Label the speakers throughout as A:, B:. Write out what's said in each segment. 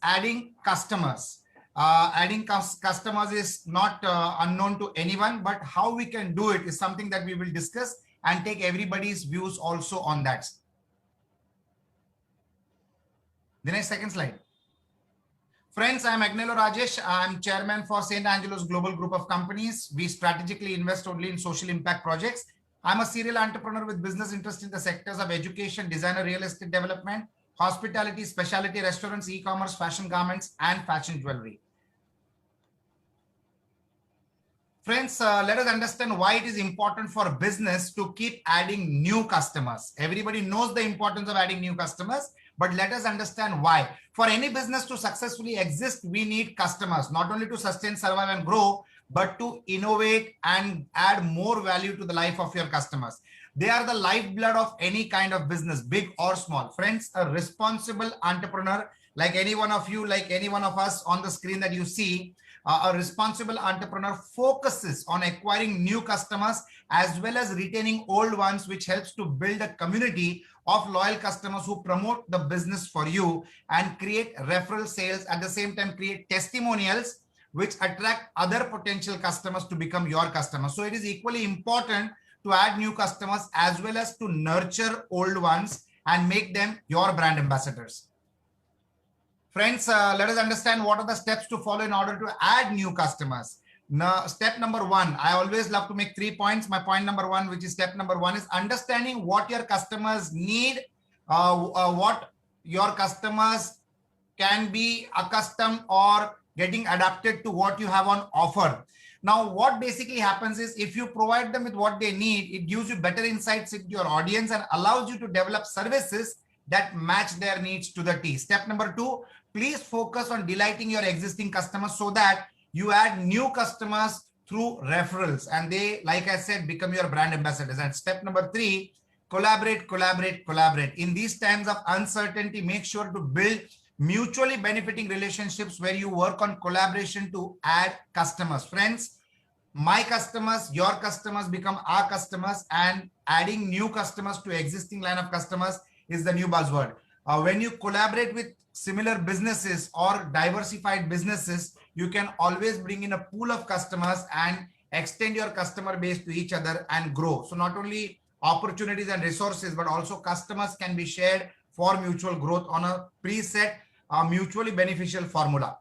A: adding customers. Adding customers is not unknown to anyone, but how we can do it is something that we will discuss and take everybody's views also on that. The next second slide. Friends, I'm Agnelorajesh. I'm chairman for St. Angelo's Global Group of Companies. We strategically invest only in social impact projects. I'm a serial entrepreneur with business interest in the sectors of education, design and real estate development, hospitality, specialty restaurants, e-commerce, fashion garments, and fashion jewelry. Friends, let us understand why it is important for business to keep adding new customers. Everybody knows the importance of adding new customers, but let us understand why. For any business to successfully exist, we need customers, not only to sustain, survive, and grow, but to innovate and add more value to the life of your customers. They are the lifeblood of any kind of business, big or small. Friends, a responsible entrepreneur, like any one of you, like any one of us on the screen that you see, a responsible entrepreneur focuses on acquiring new customers as well as retaining old ones, which helps to build a community of loyal customers who promote the business for you and create referral sales, at the same time create testimonials which attract other potential customers to become your customers. So it is equally important to add new customers as well as to nurture old ones and make them your brand ambassadors. Friends, let us understand what are the steps to follow in order to add new customers. Now, step number one, I always love to make 3 points. My point number one, which is step number one, is understanding what your customers need, what your customers can be accustomed or getting adapted to what you have on offer. Now, what basically happens is if you provide them with what they need, it gives you better insights into your audience and allows you to develop services that match their needs to the T. Step number two, please focus on delighting your existing customers so that you add new customers through referrals and they, like I said, become your brand ambassadors. And step number three, collaborate, collaborate, collaborate. In these times of uncertainty, make sure to build mutually benefiting relationships where you work on collaboration to add customers. Friends, my customers, your customers become our customers, and adding new customers to existing line of customers is the new buzzword. When you collaborate with similar businesses or diversified businesses, you can always bring in a pool of customers and extend your customer base to each other and grow. So not only opportunities and resources, but also customers can be shared for mutual growth on a preset, mutually beneficial formula.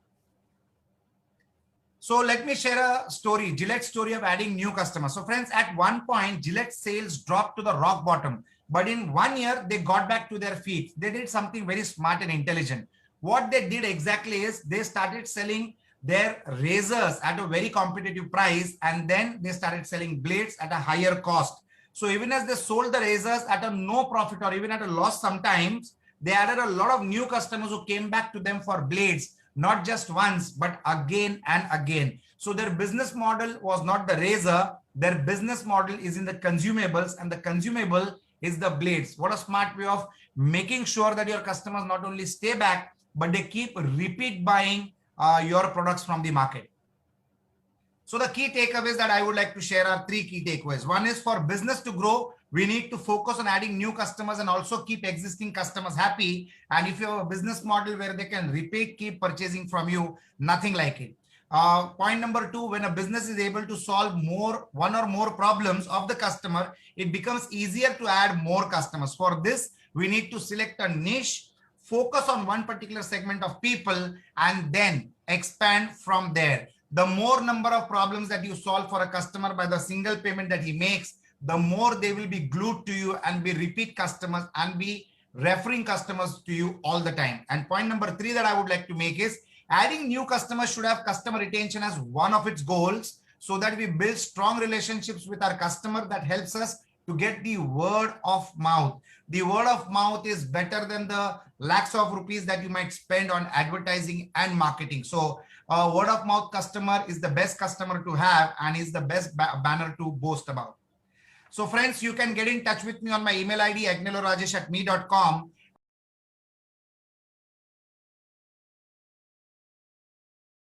A: So let me share a story, Gillette story of adding new customers. So friends, at one point, Gillette sales dropped to the rock bottom. But in 1 year, they got back to their feet. They did something very smart and intelligent. What they did exactly is they started selling their razors at a very competitive price, and then they started selling blades at a higher cost. So even as they sold the razors at a no profit or even at a loss sometimes, they added a lot of new customers who came back to them for blades, not just once, but again and again. So their business model was not the razor. Their business model is in the consumables, and the consumable is the blades. What a smart way of making sure that your customers not only stay back, but they keep repeat buying your products from the market. So the key takeaways that I would like to share are 3 key takeaways. One is, for business to grow, we need to focus on adding new customers and also keep existing customers happy. And if you have a business model where they can repeat, keep purchasing from you, nothing like it. Point number 2, when a business is able to solve one or more problems of the customer, it becomes easier to add more customers. For this, we need to select a niche, focus on one particular segment of people, and then expand from there. The more number of problems that you solve for a customer by the single payment that he makes, the more they will be glued to you and be repeat customers and be referring customers to you all the time. And point number 3 that I would like to make is, adding new customers should have customer retention as one of its goals, so that we build strong relationships with our customer that helps us to get the word of mouth. The word of mouth is better than the lakhs of rupees that you might spend on advertising and marketing. So word of mouth customer is the best customer to have and is the best banner to boast about. So friends, you can get in touch with me on my email ID, agnelorajesh@me.com.